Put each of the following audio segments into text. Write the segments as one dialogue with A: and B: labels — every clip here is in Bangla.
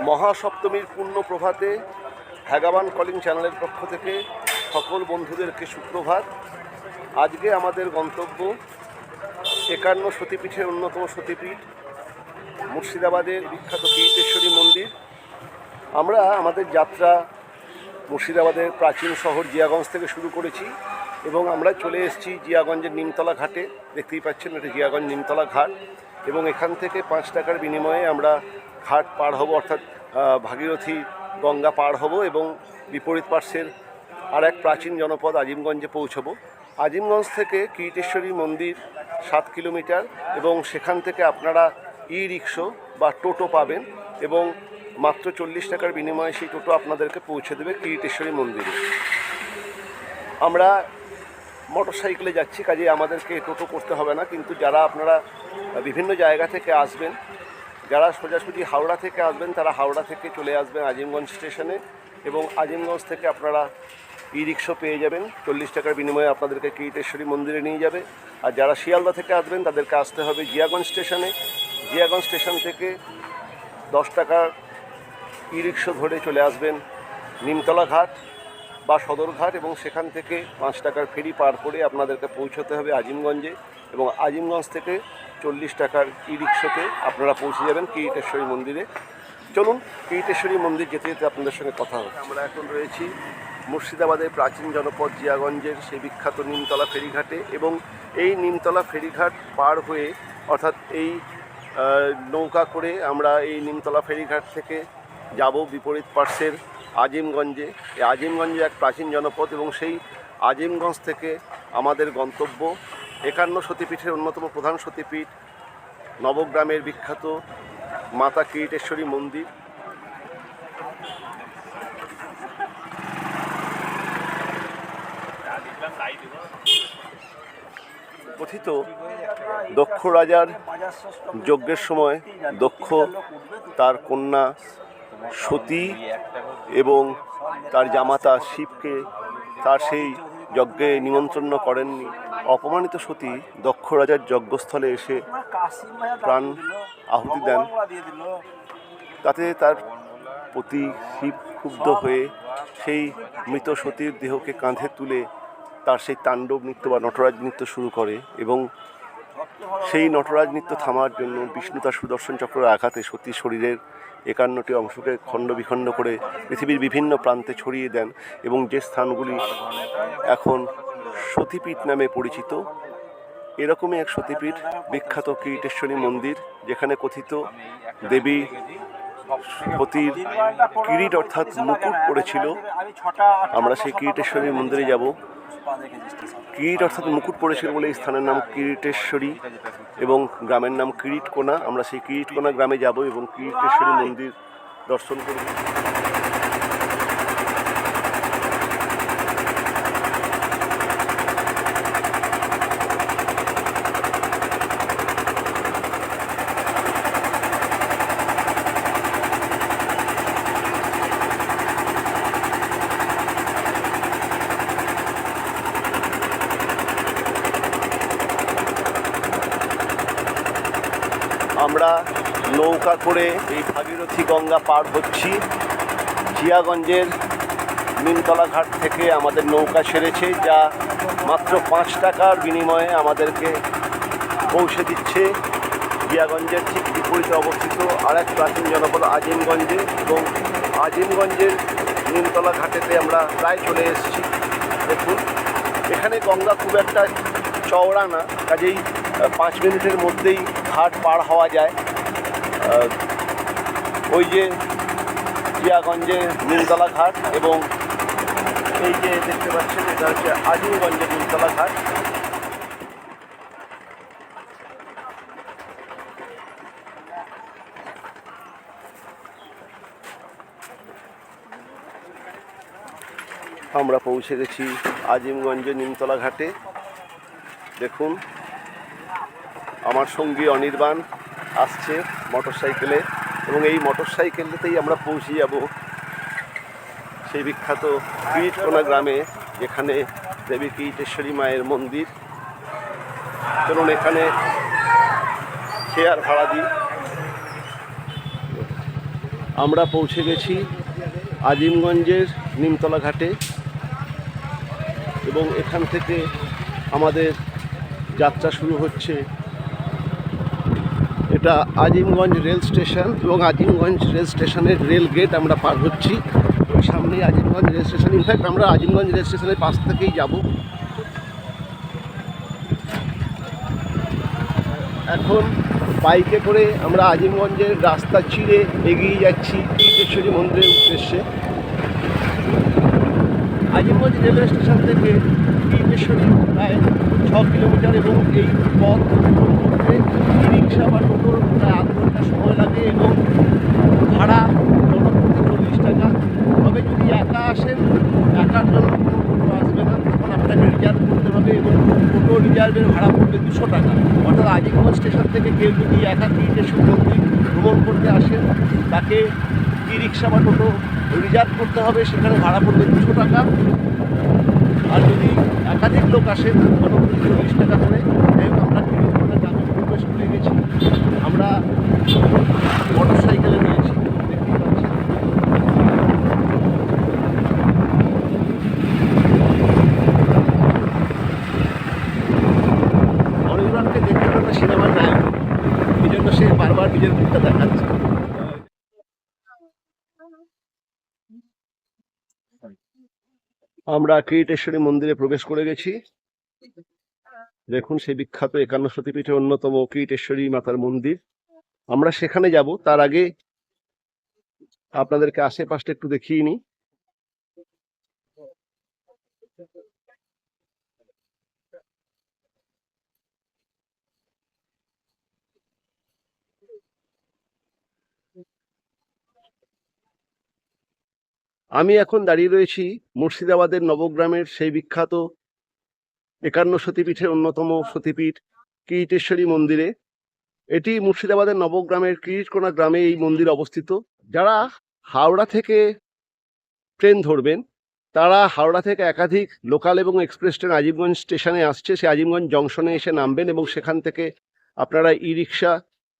A: মহাসপ্তমীর পূর্ণ প্রভাতে ভ্যাগাবান কলিং চ্যানেলের পক্ষ থেকে সকল বন্ধুদেরকে সুপ্রভাত। আজকে আমাদের গন্তব্য 51 সতীপীঠের অন্যতম সতীপীঠ মুর্শিদাবাদের বিখ্যাত কিরিটেশ্বরী মন্দির। আমরা আমাদের যাত্রা মুর্শিদাবাদের প্রাচীন শহর জিয়াগঞ্জ থেকে শুরু করেছি এবং আমরা চলে এসেছি জিয়াগঞ্জের নিমতলা ঘাটে। দেখতেই পাচ্ছেন এটা জিয়াগঞ্জ নিমতলা ঘাট এবং এখান থেকে 5 টাকার বিনিময়ে আমরা ঘাট পার হব, অর্থাৎ ভাগীরথী গঙ্গা পার হব এবং বিপরীত পার্শ্বের আর এক প্রাচীন জনপদ আজিমগঞ্জে পৌঁছবো। আজিমগঞ্জ থেকে কিরিটেশ্বরী মন্দির 7 কিলোমিটার এবং সেখান থেকে আপনারা ই রিক্সা বা টোটো পাবেন এবং মাত্র 40 টাকার বিনিময়ে সেই টোটো আপনাদেরকে পৌঁছে দেবে কিরিটেশ্বরী মন্দিরে। আমরা মোটর সাইকেলে যাচ্ছি, কাজে আমাদেরকে টোটো করতে হবে না, কিন্তু যারা আপনারা বিভিন্ন জায়গা থেকে আসবেন, যারা সোজাসুজি হাওড়া থেকে আসবেন, তারা হাওড়া থেকে চলে আসবেন আজিমগঞ্জ স্টেশনে এবং আজিমগঞ্জ থেকে আপনারা ই রিক্সা পেয়ে যাবেন। 40 টাকার বিনিময়ে আপনাদেরকে কিরিটেশ্বরী মন্দিরে নিয়ে যাবে। আর যারা শিয়ালদা থেকে আসবেন তাদেরকে আসতে হবে জিয়াগঞ্জ স্টেশনে। জিয়াগঞ্জ স্টেশন থেকে 10 টাকার ই রিক্সা ধরে চলে আসবেন নিমতলা ঘাট বা সদরঘাট এবং সেখান থেকে 5 টাকার ফেরি পার করে আপনাদেরকে পৌঁছতে হবে আজিমগঞ্জে এবং আজিমগঞ্জ থেকে 40 টাকার ই রিক্সাতে আপনারা পৌঁছে যাবেন কিরিটেশ্বরী মন্দিরে। চলুন কিরিটেশ্বরী মন্দির যেতে যেতে আপনাদের সঙ্গে কথা হচ্ছে। আমরা এখন রয়েছি মুর্শিদাবাদের প্রাচীন জনপদ জিয়াগঞ্জের সেই বিখ্যাত নিমতলা ফেরিঘাটে এবং এই নিমতলা ফেরিঘাট পার হয়ে, অর্থাৎ এই নৌকা করে আমরা এই নিমতলা ফেরিঘাট থেকে যাব বিপরীত পার্শ্বের আজিমগঞ্জে। এই আজিমগঞ্জে এক প্রাচীন জনপদ এবং সেই আজিমগঞ্জ থেকে আমাদের গন্তব্য 51 সতীপীঠের অন্যতম প্রধান সতীপীঠ নবগ্রামের বিখ্যাত মাতা কিরিটেশ্বরী মন্দির। কথিত দক্ষ রাজার যজ্ঞের সময় দক্ষ তার কন্যা সতী এবং তার জামাতা শিবকে তার সেই যজ্ঞে নিমন্ত্রণ করেননি। অপমানিত সতী দক্ষ রাজার যজ্ঞস্থলে এসে প্রাণ আহুতি দেন। তাতে তার প্রতি শিব ক্ষুব্ধ হয়ে সেই মৃত সতীর দেহকে কাঁধে তুলে তার সেই তাণ্ডব নৃত্য বা নটরাজ নৃত্য শুরু করে এবং সেই নটরাজ নৃত্য থামার জন্য বিষ্ণু তার সুদর্শন চক্রের আঘাতে সতীর শরীরের 51টি অংশকে খণ্ড বিখণ্ড করে পৃথিবীর বিভিন্ন প্রান্তে ছড়িয়ে দেন এবং যে স্থানগুলি এখন সতীপীঠ নামে পরিচিত, এরকমই এক সতীপীঠ বিখ্যাত কিরিটেশ্বরী মন্দির, যেখানে কথিত দেবী সতীর কিরিট অর্থাৎ মুকুট পড়েছিল। আমরা সেই কিরিটেশ্বরী মন্দিরে যাব। কিরিট অর্থাৎ মুকুট পড়েছিল বলে এই স্থানের নাম কিরিটেশ্বরী এবং গ্রামের নাম কিরিটকোনা। আমরা সেই কিরিটকোনা গ্রামে যাব এবং কিরিটেশ্বরী মন্দির দর্শন করব। আমরা নৌকা করে এই ভাগীরথী গঙ্গা পার হচ্ছি। জিয়াগঞ্জের নিমতলা ঘাট থেকে আমাদের নৌকা ছেড়েছে, যা মাত্র 5 টাকার বিনিময়ে আমাদেরকে পৌঁছে দিচ্ছে জিয়াগঞ্জের ঠিক বিপরীতে অবস্থিত আর এক প্রাচীন জনপদ আজিমগঞ্জে এবং আজিমগঞ্জের নিমতলা ঘাটেতে আমরা প্রায় চলে এসেছি। দেখুন, এখানে গঙ্গা খুব একটা চওড়া না, কাজেই 5 মিনিটের মধ্যেই ঘাট পার হওয়া যায়। ওই যে জিয়াগঞ্জে নিমতলা ঘাট এবং এই যে দেখতে পাচ্ছেন এটা হচ্ছে আজিমগঞ্জের নিমতলা ঘাট। আমরা পৌঁছে গেছি আজিমগঞ্জের নিমতলা ঘাটে। দেখুন, আমার সঙ্গী অনির্বাণ আসছে মোটর সাইকেলে এবং এই মোটর সাইকেলতেই আমরা পৌঁছে যাব সেই বিখ্যাত কিরিটকোনা গ্রামে, যেখানে দেবী কিরিটেশ্বরী মায়ের মন্দির। চলুন এখানে শেয়ার ভাড়া দিই। আমরা পৌঁছে গেছি আজিমগঞ্জের নিমতলা ঘাটে এবং এখান থেকে আমাদের যাত্রা শুরু হচ্ছে। এটা আজিমগঞ্জ রেল স্টেশন এবং আজিমগঞ্জ রেল স্টেশনের রেল গেট আমরা পার হচ্ছি। ওই সামনেই আজিমগঞ্জ রেল স্টেশন। ইনফ্যাক্ট আমরা আজিমগঞ্জ রেল স্টেশনের পাশ থেকেই যাব। এখন বাইকে করে আমরা আজিমগঞ্জের রাস্তা চিরে এগিয়ে যাচ্ছি কীটেশ্বরী মন্দিরের উদ্দেশ্যে। আজিমগঞ্জ রেলওয়ে স্টেশন থেকে কীটেশ্বরী প্রায় 6 কিলোমিটার এবং এই পথ করতে ই রিক্সা বা টোটোর প্রায় আধ ঘন্টা সময় লাগে এবং ভাড়া জনপ্রতি 40 টাকা। তবে যদি একা আসেন, একার জন্য কোনো টোটো আসবে না, তখন আপনাকে রিজার্ভ করতে হবে এবং টোটো রিজার্ভের ভাড়া পড়বে 200 টাকা। অর্থাৎ আজিমগঞ্জ স্টেশন থেকে কেউ যদি একা কীটেশ্বরী মন্দির ভ্রমণ করতে আসেন, তাকে ই রিক্সা বা টোটো রিজার্ভ করতে হবে, সেখানে ভাড়া পড়বে 200 টাকা। আর যদি একাধিক লোক আসেন, জনপ্রতি 40 টাকা করে। যাই হোক, আমরা কীর্তনের গ্রামে প্রবেশ করে গেছি। আমরা মোটর সাইকেলে নিয়েছি, দেখতেই পাচ্ছি। অনির্বাণকে দেখতে একটা সিনেমার নায়ক, এই জন্য সে বারবার নিজের মুখটা দেখাচ্ছে। আমরা কীটেশ্বরী মন্দিরে প্রবেশ করে গেছি। দেখুন সেই বিখ্যাত 51 সতীপীঠের অন্যতম কীটেশ্বরী মাতার মন্দির। আমরা সেখানে যাব, তার আগে আপনাদেরকে আশেপাশটা একটু দেখিয়ে নিই। আমি এখন দাঁড়িয়ে রয়েছি মুর্শিদাবাদের নবগ্রামের সেই বিখ্যাত 51 সতীপীঠের অন্যতম সতীপীঠ কীটেশ্বরী মন্দিরে। এটি মুর্শিদাবাদের নবগ্রামের কিরিটকোনা গ্রামে এই মন্দির অবস্থিত। যারা হাওড়া থেকে ট্রেন ধরবেন, তারা হাওড়া থেকে একাধিক লোকাল এবং এক্সপ্রেস ট্রেন আজিমগঞ্জ স্টেশনে আসছে। সে আজিমগঞ্জ জংশনে এসে নামবেন এবং সেখান থেকে আপনারা ই রিক্সা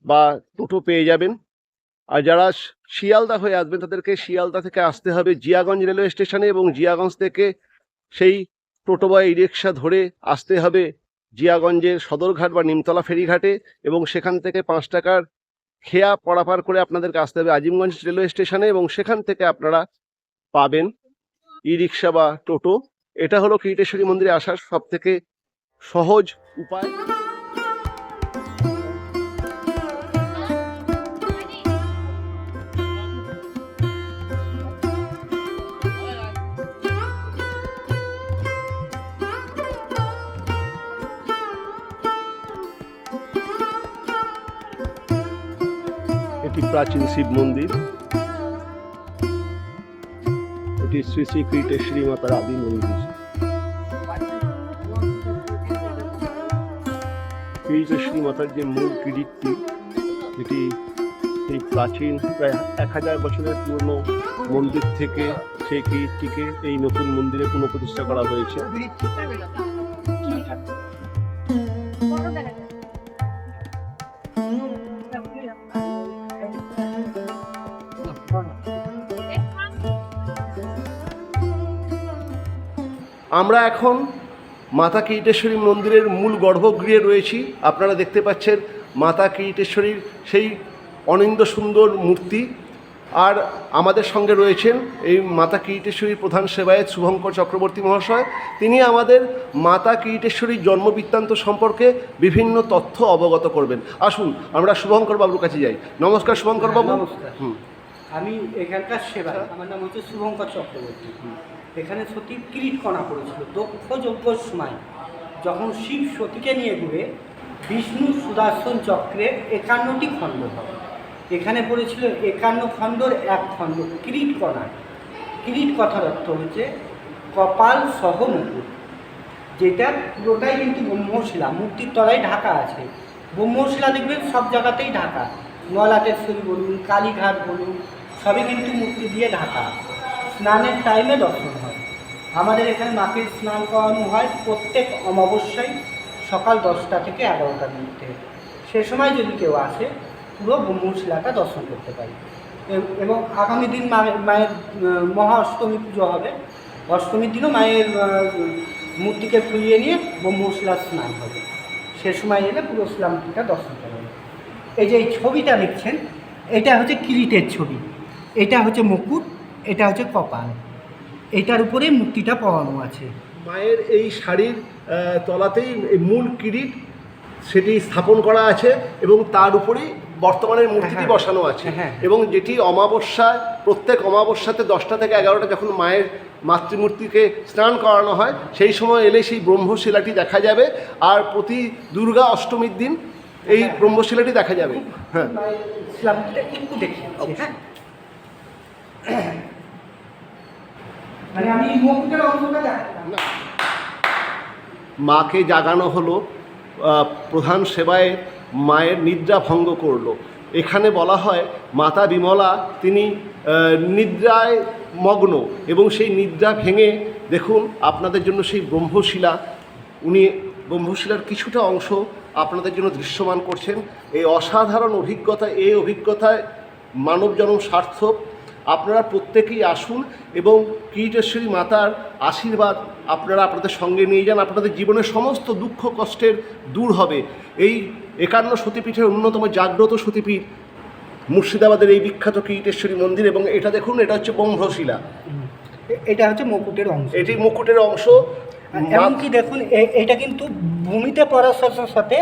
A: বা টোটো পেয়ে যাবেন। আর যারা শিয়ালদা হয়ে আসবেন, তাদেরকে শিয়ালদা থেকে আসতে হবে জিয়াগঞ্জ রেলওয়ে স্টেশনে এবং জিয়াগঞ্জ থেকে সেই টোটো বা ই রিক্সা ধরে আসতে হবে জিয়াগঞ্জের সদরঘাট বা নিমতলা ফেরিঘাটে এবং সেখান থেকে 5 টাকার খেয়া পারাপার করে আপনাদেরকে আসতে হবে আজিমগঞ্জ রেলওয়ে স্টেশনে এবং সেখান থেকে আপনারা পাবেন ই রিক্সা বা টোটো। এটা হলো কীটেশ্বরী মন্দিরে আসার সবথেকে সহজ উপায়। এটি প্রাচীন শিব মন্দির। এটি শ্রী শ্রী কীটেশ্বরী মাতার আদি মন্দির। কীটেশ্বরী মাতার যে মূল কিরিটটি, এটি সেই প্রাচীন প্রায় 1000 বছরের পুরনো মন্দির থেকে সেই কিরিটটিকে এই নতুন মন্দিরে পুনঃপ্রতিষ্ঠা করা হয়েছে। আমরা এখন মাতা কীটেশ্বরী মন্দিরের মূল গর্ভগৃহে রয়েছি। আপনারা দেখতে পাচ্ছেন মাতা কীটেশ্বরীর সেই অনিন্দ্য সুন্দর মূর্তি। আর আমাদের সঙ্গে রয়েছেন এই মাতা কীটেশ্বরীর প্রধান সেবায়েত শুভঙ্কর চক্রবর্তী মহাশয়। তিনি আমাদের মাতা কীটেশ্বরীর জন্মবৃত্তান্ত সম্পর্কে বিভিন্ন তথ্য অবগত করবেন। আসুন আমরা শুভঙ্কর বাবুর কাছে যাই। নমস্কার শুভঙ্কর বাবু।
B: নমস্কার। আমি এখানকার সেবা, আমার নাম হচ্ছে শুভঙ্কর চক্রবর্তী। এখানে সতী কিরিটকণা পড়েছিল দক্ষ যজ্ঞর সময়, যখন শিব সতীকে নিয়ে ঘুরে বিষ্ণু সুদর্শন চক্রের 51টি খণ্ড হয়। এখানে পড়েছিল 51 খণ্ডর এক খণ্ড কিরিটকণা। কিরিট কথার অর্থ হচ্ছে কপাল সহ মুকুট, যেটা পুরোটাই কিন্তু ব্রহ্মশিলা, মূর্তির তলায় ঢাকা আছে। ব্রহ্মশিলা দেখবেন সব জায়গাতেই ঢাকা, নলাটেশ্বরী বলুন, কালীঘাট বলুন, সবই কিন্তু মূর্তি দিয়ে ঢাকা। স্নানের টাইমে দর্শন হয়। আমাদের এখানে মাকে স্নান করানো হয় প্রত্যেক অমাবস্যায় সকাল 10টা থেকে 11টার মধ্যে। সে সময় যদি কেউ আসে, পুরো ব্রহ্মশিলাটা দর্শন করতে পারে। এবং আগামী দিন মায়ের মহা অষ্টমী পুজো হবে। অষ্টমীর দিনও মায়ের মূর্তিকে ফুরিয়ে নিয়ে ব্রহ্মশিলা স্নান হবে। সে সময় এলে পুরো শিলামূর্তিটা দর্শন করা হবে। এই যে এই ছবিটা দেখছেন, এটা হচ্ছে কিরিটের ছবি, এটা হচ্ছে মুকুট, এটা হচ্ছে কপাল, এটার উপরেই মূর্তিটা পরানো আছে।
A: মায়ের এই শাড়ির তলাতেই মূল কিরিট সেটি স্থাপন করা আছে এবং তার উপরেই বর্তমানের মূর্তিটি
B: হ্যাঁ,
A: বসানো আছে।
B: হ্যাঁ।
A: এবং যেটি অমাবস্যায়, প্রত্যেক অমাবস্যাতে 10টা থেকে 11টা যখন মায়ের মাতৃমূর্তিকে স্নান করানো হয়, সেই সময় এলে সেই ব্রহ্মশিলাটি দেখা যাবে। আর প্রতি দুর্গা অষ্টমীর দিন এই ব্রহ্মশিলাটি দেখা যাবে। হ্যাঁ,
B: মায়ের শিলামূর্তিটা একটু দেখি। হ্যাঁ, মানে আমি মুকুটের অংশটা দেখালাম।
A: মাকে জাগানো হলো, প্রধান সেবায় মায়ের নিদ্রা ভঙ্গ করলো। এখানে বলা হয় মাতা বিমলা তিনি নিদ্রায় মগ্ন, এবং সেই নিদ্রা ভেঙে দেখুন আপনাদের জন্য সেই ব্রহ্মশিলা, উনি ব্রহ্মশিলার কিছুটা অংশ আপনাদের জন্য দৃশ্যমান করছেন। এই অসাধারণ অভিজ্ঞতা, এই অভিজ্ঞতায় মানব জন্ম সার্থক। আপনারা প্রত্যেকেই আসুন এবং কিরিটেশ্বরী মাতার আশীর্বাদ আপনারা আপনাদের সঙ্গে নিয়ে যান। আপনাদের জীবনের সমস্ত দুঃখ কষ্টের দূর হবে। এই 51 সতীপীঠের অন্যতম জাগ্রত সতীপীঠ মুর্শিদাবাদের এই বিখ্যাত কিরিটেশ্বরী মন্দির। এবং এটা দেখুন, এটা হচ্ছে ব্রহ্মশিলা,
B: এটা হচ্ছে মুকুটের অংশ।
A: এটি মুকুটের অংশ।
B: এমনকি দেখুন এটা কিন্তু ভূমিতে পড়ার সাথে সাথে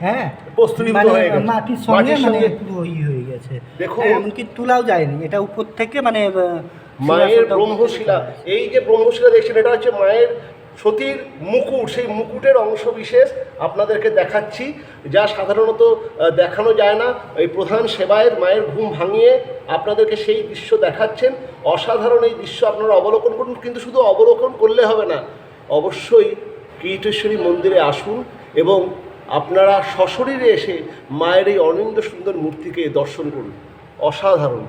B: হ্যাঁ
A: প্রস্তুত হয়ে গেছে,
B: মাটির সঙ্গে মানে পুরো হয়ে গেছে।
A: দেখুন
B: এমনকি তুলাও যায়নি, এটা উপর থেকে মানে
A: মায়ের ব্রহ্মশিলা। এই যে ব্রহ্মশিলা দেখছেন, এটা হচ্ছে মায়ের সতীর মুকুট। সেই মুকুটের অংশ বিশেষ আপনাদেরকে দেখাচ্ছি, যা সাধারণত দেখানো যায় না। এই প্রধান সেবায়ের মায়ের ঘুম ভাঙিয়ে আপনাদেরকে সেই দৃশ্য দেখাচ্ছেন। অসাধারণ এই দৃশ্য আপনারা অবলোকন করুন। কিন্তু শুধু অবলোকন করলে হবে না, অবশ্যই কিরিটেশ্বরী মন্দিরে আসুন এবং আপনারা সশরীরে এসে মায়ের এই অনিন্দ সুন্দর মূর্তিকে দর্শন করুন। অসাধারণ।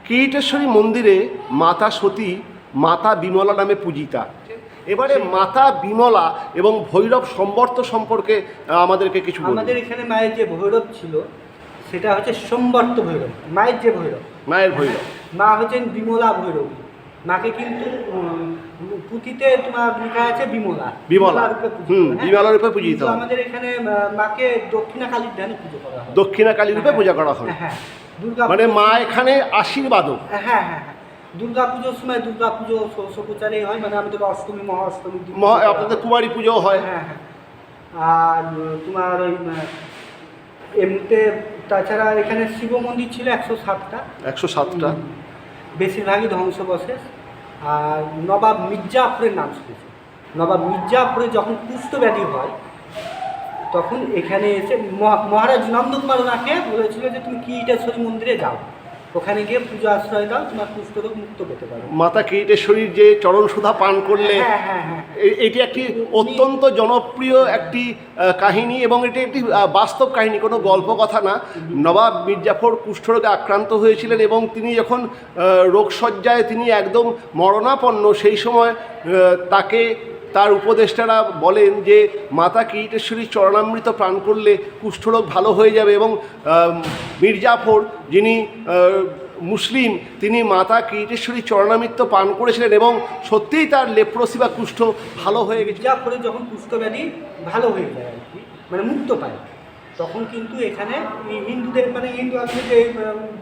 A: কিরিটেশ্বরী মন্দিরে মাতা সতী মাতা বিমলা নামে পূজিতা। এবারে মাতা বিমলা এবং ভৈরব সম্বর্ত সম্পর্কে আমাদেরকে কিছু বলুন।
B: আমাদের এখানে মায়ের যে ভৈরব ছিল সেটা হচ্ছে সম্বর্ত ভৈরব। মায়ের যে ভৈরব,
A: মায়ের ভৈরব,
B: মা হচ্ছেন বিমলা ভৈরব। মাকে কিন্তু পুঁথিতে তোমার লেখা আছে বিমলা,
A: বিমলা
B: রূপে পূজিত।
A: বিমলা রূপে পূজিত।
B: কিন্তু আমাদের এখানে মাকে দক্ষিণা কালীর ধ্যানে পুজো করা হয়।
A: দক্ষিণা কালী রূপে পূজা করা হয়।
B: হ্যাঁ, দুর্গা
A: মানে মা এখানে আশীর্বাদও।
B: হ্যাঁ হ্যাঁ হ্যাঁ, দুর্গা পুজোর সময় দুর্গা পুজো ষোড়শোপচারেই হয়, মানে আমাদের অষ্টমী মহা অষ্টমী
A: আপনাদের কুমারী পুজো হয়।
B: হ্যাঁ হ্যাঁ। আর তোমার ওই এমনিতে তাছাড়া এখানে শিব মন্দির ছিল 107টা।
A: 107টা।
B: বেশিরভাগই ধ্বংসবশেষ। আর নবাব মির্জাফরের নাম শুনেছে। নবাব মির্জাফরে যখন কুষ্ঠব্যাধি হয় তখন এখানে এসে মহারাজ নন্দকুমার ওনাকে বলেছিল যে তুমি কিরিটেশ্বরী মন্দিরে যাও, ওখানে গিয়ে পূজা আশ্রয় দাও, তোমার কুষ্ঠরোগ মুক্ত পেতে পারো।
A: মাতা কিরিটেশ্বরীর যে চরণ সুধা পান করলে,
B: হ্যাঁ হ্যাঁ হ্যাঁ,
A: এটি একটি অত্যন্ত জনপ্রিয় একটি কাহিনী এবং এটি একটি বাস্তব কাহিনী, কোনো গল্প কথা না। নবাব মির্জাফর কুষ্ঠরোগে আক্রান্ত হয়েছিলেন এবং তিনি যখন রোগশয্যায় তিনি একদম মরণাপন্ন, সেই সময় তাকে তার উপদেষ্টারা বলেন যে মাতা কিরিটেশ্বরীর চরণামৃত পান করলে কুষ্ঠরোগ ভালো হয়ে যাবে। এবং মির্জাফর যিনি মুসলিম, তিনি মাতা কিরিটেশ্বরীর চরণামৃত পান করেছিলেন এবং সত্যিই তার লেপ্রসি বা কুষ্ঠ ভালো হয়ে গেছে।
B: মির্জাফরে যখন কুষ্ঠব্যাধি ভালো হয়ে যায় আর কি, মানে মুক্ত পায়, তখন কিন্তু এখানে হিন্দুদের মানে হিন্দু আমাদের যে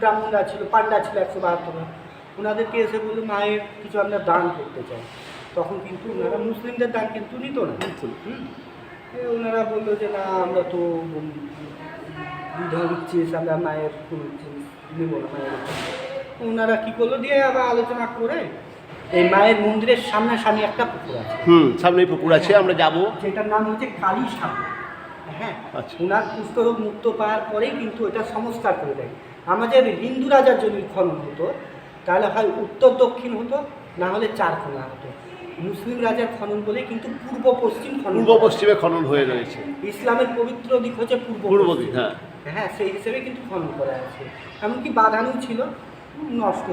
B: ব্রাহ্মণরা ছিল, পান্ডা ছিল 172, ওনাদেরকে এসে বললো মায়ের কিছু আমরা দান করতে চাই। তখন কিন্তু ওনারা মুসলিমদের দান কিন্তু নিত না। ওনারা বললো যে না, আমরা তো বিধবা চিজ, আমরা মায়ের কোনো জিনিস নেব না মায়ের। ওনারা কী করলো দিয়ে আবার আলোচনা করে এই মায়ের মন্দিরের সামনাসামনি একটা পুকুর আছে।
A: সামনে পুকুর আছে, আমরা যাব,
B: যেটার নাম হচ্ছে কালী সাগর। হ্যাঁ,
A: আচ্ছা।
B: ওনার কুষ্ঠরোগ মুক্ত পাওয়ার পরেই কিন্তু এটা সংস্কার করে দেয়। আমাদের হিন্দু রাজার যদি খনন হতো তাহলে হয় উত্তর দক্ষিণ হতো, না হলে চারকোনা হতো। মুসলিম রাজার খনন বলে কিন্তু পূর্ব পশ্চিম খনন,
A: পূর্ব পশ্চিমে খনন হয়ে রয়েছে।
B: ইসলামের পবিত্র দিক হচ্ছে
A: পূর্ব দিক। হ্যাঁ
B: হ্যাঁ, সেই হিসেবে কিন্তু খনন করা আছে। এমনকি বাঁধানো ছিল,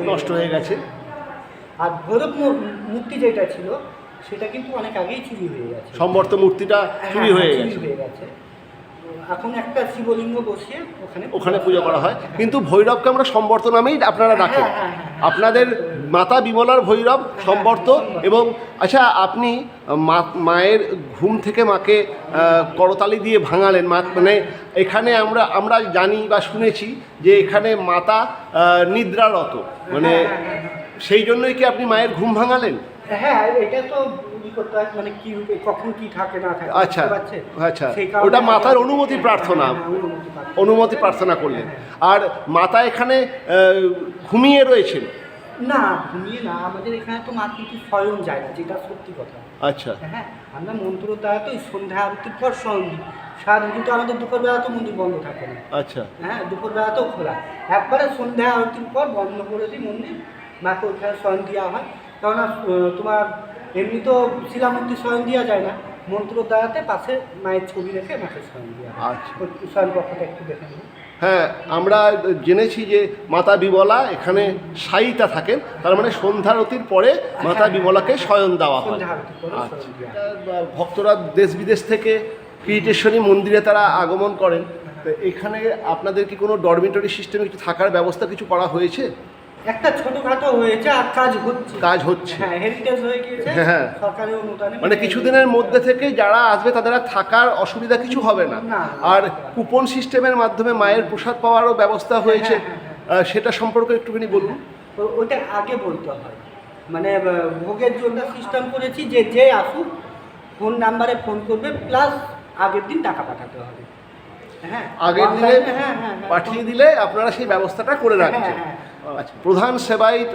B: নষ্ট
A: হয়ে গেছে।
B: আর ভৈরব মূর্তি যেটা ছিল সেটা কিন্তু অনেক আগেই চুরি হয়ে গেছে।
A: সম্বর্ত মূর্তিটা চুরি হয়ে গেছে।
B: এখন একটা শিবলিঙ্গ বসিয়ে
A: ওখানে পুজো করা হয়, কিন্তু ভৈরবকে আমরা সম্বর্ত নামেই আপনারা রাখেন। আপনাদের মাতা বিমলার ভৈরব সম্বর্ত। এবং আচ্ছা, আপনি মায়ের ঘুম থেকে মাকে করতালি দিয়ে ভাঙালেন, মানে এখানে আমরা জানি বা শুনেছি যে এখানে মাতা নিদ্রারত, মানে সেই জন্যই কি আপনি মায়ের ঘুম ভাঙালেন?
B: হ্যাঁ, এটা তো করতে হয়, মানে কি কখন কি থাকে না থাকে।
A: আচ্ছা আচ্ছা, ওটা মাতার অনুমতি প্রার্থনা করলেন। আর মাতা এখানে ঘুমিয়ে রয়েছেন?
B: না, ঘুমিয়ে না, আমাদের এখানে তো মা কিন্তু স্বয়ং যায় না, যেটা সত্যি কথা।
A: আচ্ছা,
B: হ্যাঁ, আমরা মন্ত্র দ্বারা তো সন্ধ্যা আরতির পর স্বয়ং দিই। সারাদিন কিন্তু আমাদের দুপুরবেলা তো মন্দির বন্ধ থাকে না।
A: আচ্ছা,
B: হ্যাঁ, দুপুরবেলাতেও খোলা, একবারে সন্ধ্যা আরতির পর বন্ধ করে দিই মন্দির, মাকে ওইখানে স্বয়ং দেওয়া হয়। কেননা তোমার এমনি তো শিলামূর্তি স্বয়ং দেওয়া যায় না, মন্ত্র দ্বারাতে পাশে মায়ের ছবি রেখে মাকে স্বয়ং দেওয়া হয়।
A: আচ্ছা,
B: স্বয়ং পক্ষটা একটু দেখে নিন।
A: হ্যাঁ, আমরা জেনেছি যে মাতা বিমলা এখানে শায়িতা থাকেন, তার মানে সন্ধ্যারতির পরে মাতা বিমলাকে শয়ন দেওয়া হয়। আচ্ছা, ভক্তরা দেশ বিদেশ থেকে কিরিটেশ্বরী মন্দিরে তারা আগমন করেন। তো এখানে আপনাদের কি কোনো ডরমিটরি সিস্টেমে কিছু থাকার ব্যবস্থা কিছু করা হয়েছে?
B: একটা ছোটখাটো হয়েছে, আর কাজ হচ্ছে। হ্যাঁ, হেরিটেজ হয়ে গিয়েছে।
A: হ্যাঁ,
B: সরকারের অনুদানে,
A: মানে কিছুদিনের মধ্যে থেকে যারা আসবে তাদের আর থাকার অসুবিধা কিছু হবে না। আর কুপন সিস্টেমের মাধ্যমে মায়ের প্রসাদ পাওয়ারও ব্যবস্থা হয়েছে, সেটা সম্পর্কে একটুখানি বলুন।
B: ওটা আগে বলতে হয়, মানে ভোগের জন্য সিস্টেম করেছি যে আসুক ফোন নাম্বারে ফোন করবে, প্লাস আগের দিন টাকা পাঠাতে হবে। হ্যাঁ,
A: আগের দিনে পাঠিয়ে দিলে আপনারা সেই ব্যবস্থাটা করে রাখছেন। আচ্ছা, প্রধান সেবায়িত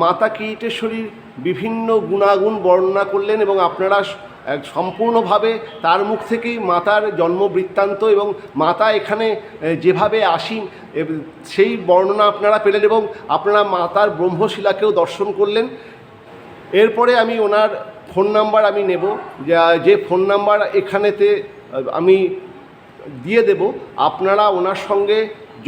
A: মাতা কিরিটেশ্বরীর বিভিন্ন গুণাগুণ বর্ণনা করলেন এবং আপনারা সম্পূর্ণভাবে তার মুখ থেকেই মাতার জন্ম বৃত্তান্ত এবং মাতা এখানে যেভাবে আসেন সেই বর্ণনা আপনারা পেলেন এবং আপনারা মাতার ব্রহ্মশিলাকেও দর্শন করলেন। এরপরে আমি ওনার ফোন নাম্বার আমি নেব, যে ফোন নাম্বার এখানেতে আমি দিয়ে দেব। আপনারা ওনার সঙ্গে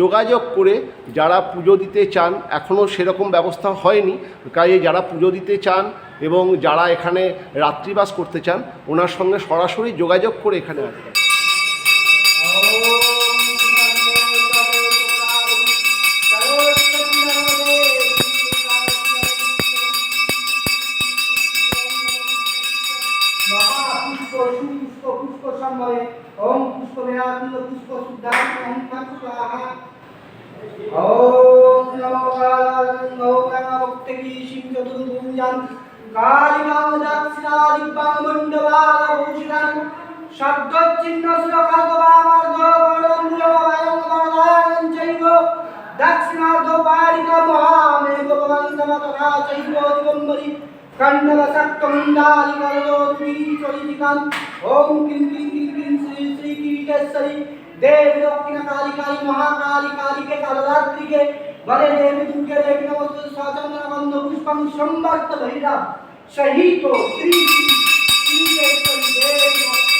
A: যোগাযোগ করে যারা পুজো দিতে চান, এখনও সেরকম ব্যবস্থা হয়নি, কাজে যারা পুজো দিতে চান এবং যারা এখানে রাত্রিবাস করতে চান ওনার সঙ্গে সরাসরি যোগাযোগ করে এখানে আসবেন।
B: ओम पुष्प विराजित पुष्प सुधारित ओम स्वाहा। ओम नमो भक्ति शिव चतुर्भुजां कालिकां दक्षिणादिक्पां मण्डलाभूषितां शब्दचिह्न सुरकल्पवामर्धगणं चैव दक्षिणार्धो पारिका महामेव भवन्तः तथा चैव दिगम्बरी कंडलसक्तमण्डालिकरदोद्वीचलिकान् ओम क्लीं क्लीं क्लीं क्लीं श्री श्री किरीटेश्वरी देवी दक्षिण काली काली महाकाली काली के कालरात्रि के बड़े देवी दुर्गे देवी नमस्ते स्वाचंद्र बंध पुष्पं संवर्त भैरव सहितो श्री किरीटेश्वरी देवी दक्षिण काली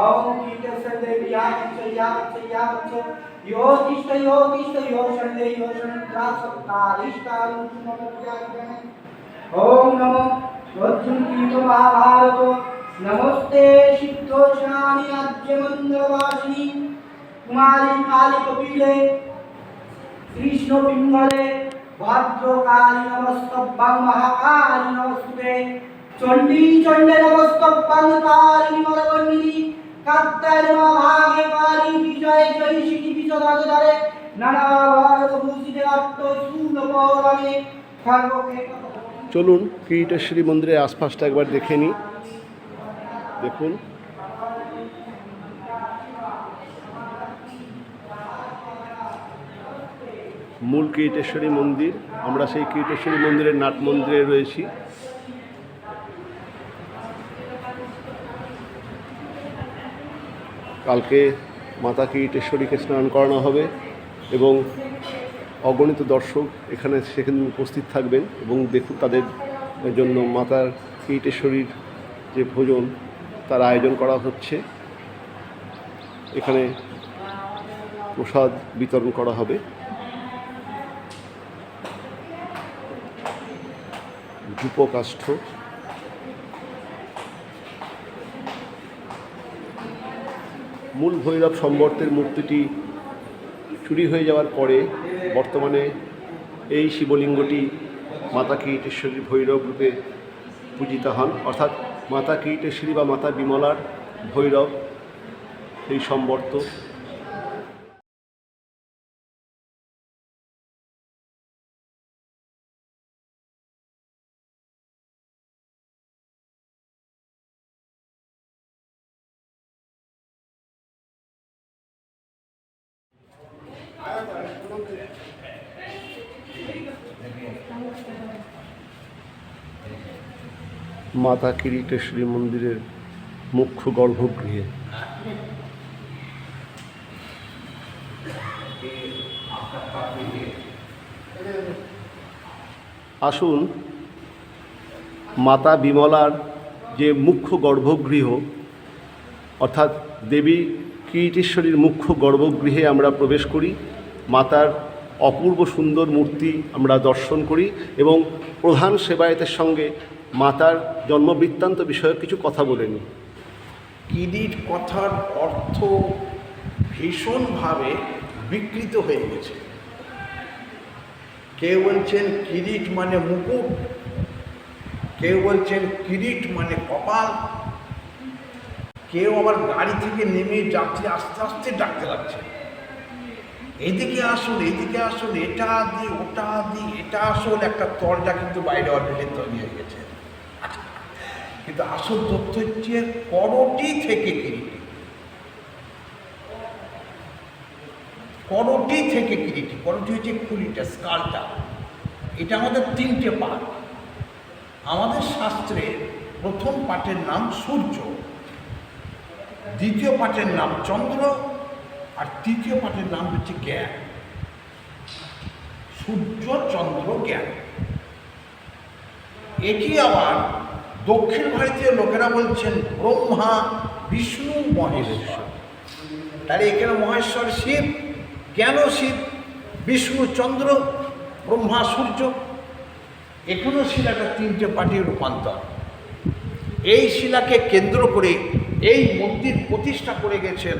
B: ओम योतिष्ठ योतिष्ठ योषणे योषणिद्रा सप्तारिष्टानुमोदयामि। ओम नमो वज्रकीत महाभारत नमस्ते सिद्धोषानि आद्यमंद्रवासिनी कुमारी काली कपिले कृष्ण पिंगले भद्रकाली नमस्तभ्यं महाकाली नमस्ते चंडी चंडे नमस्तभ्यं काली मलवर्णिनी কাত্তারিমা ভাগে পারি বিজয় জয় শিখি বিজয় দারে নানা ভারত ভূষিতে আত্ম সুন্দরবনে খাগকে।
A: চলুন কিরিটেশ্বরী মন্দিরের আশপাশটা একবার দেখে নিই। দেখুন, মূল কিরিটেশ্বরী মন্দির। আমরা সেই কিরিটেশ্বরী মন্দিরের নাট মন্দিরে রয়েছি। কালকে মাতা কিরিটেশ্বরীকে স্নান করানো হবে এবং অগণিত দর্শক এখানে সেখানে উপস্থিত থাকবেন এবং দেখুন তাদের জন্য মাতার কিরিটেশ্বরীর যে ভোজন তার আয়োজন করা হচ্ছে। এখানে প্রসাদ বিতরণ করা হবে। ধূপকাষ্ঠ, মূল ভৈরব সম্বর্তের মূর্তিটি চুরি হয়ে যাওয়ার পরে বর্তমানে এই শিবলিঙ্গটি মাতা কিরিটেশ্বরী ভৈরব রূপে পূজিত হন, অর্থাৎ মাতা কিরিটেশ্বরী বা মাতা বিমলার ভৈরব এই সম্বর্ত। মাতা কিরিটেশ্বরী মন্দিরের মুখ্য গর্ভগৃহে আসুন মাতা বিমলার যে মুখ্য গর্ভগৃহ অর্থাৎ দেবী কিরিটেশ্বরীর মুখ্য গর্ভগৃহে আমরা প্রবেশ করি, মাতার অপূর্ব সুন্দর মূর্তি আমরা দর্শন করি এবং প্রধান সেবায়েতের সঙ্গে মাতার জন্মবৃত্তান্ত বিষয়ক কিছু কথা বলে নিই।
C: কিরিট কথার অর্থ ভীষণভাবে বিকৃত হয়ে গেছে। কেউ বলছেন কিরিট মানে মুকুট, কেউ বলছেন কিরিট মানে কপাল, কেউ আবার গাড়ি থেকে নেমে যাত্রী আস্তে আস্তে ডাকতে লাগছে, এইদিকে আসুন এইদিকে আসুন, এটা দি ওটা দি, এটা আসল। একটা তরজা কিন্তু বাইরে অলরেডি তৈরি হয়ে গেছে। কিন্তু আসল তথ্য হচ্ছে করটি থেকে কিরিটি, করটি থেকে কিরিটি। করটি হচ্ছে খুলিটা, স্কালটা। এটা আমাদের তিনটে পাঠ। আমাদের শাস্ত্রে প্রথম পাঠের নাম সূর্য, দ্বিতীয় পাঠের নাম চন্দ্র, আর তৃতীয় পাঠের নাম হচ্ছে জ্ঞান। সূর্য, চন্দ্র, জ্ঞান। এটি আবার দক্ষিণ ভারতীয় লোকেরা বলছেন ব্রহ্মা, বিষ্ণু, মহেশ্বর। তাহলে এখানে মহেশ্বর শিব, জ্ঞান শিব, বিষ্ণু চন্দ্র, ব্রহ্মা সূর্য। এখানেও শিলাটা তিনটে পার্টির রূপান্তর। এই শিলাকে কেন্দ্র করে এই মন্দির প্রতিষ্ঠা করে গেছেন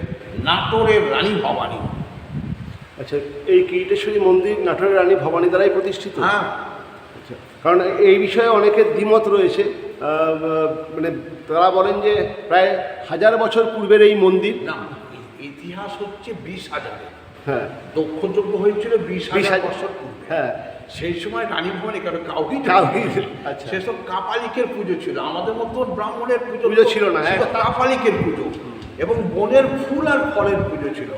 C: নাটোরের রানী ভবানী।
A: আচ্ছা, এই কিরিটেশ্বরী মন্দির নাটোরের রানী ভবানী দ্বারাই প্রতিষ্ঠিত?
C: হ্যাঁ।
A: আচ্ছা, কারণ এই বিষয়ে অনেকের দ্বিমত রয়েছে। মানে তারা বলেন যে প্রায় 1000 বছর পূর্বের এই মন্দির।
C: না, ইতিহাস হচ্ছে 20,000।
A: হ্যাঁ,
C: দক্ষযজ্ঞ হয়েছিল 20,000 বছর পূর্বে।
A: হ্যাঁ,
C: সেই সময় রানী ভবানী কারণ কাউকে
A: আচ্ছা,
C: সেসব কাপালিকের পুজো ছিল, আমাদের মতো ব্রাহ্মণের পুজো
A: ছিল না। হ্যাঁ,
C: কাপালিকের পুজো এবং বনের ফুল আর ফলের পুজো ছিল।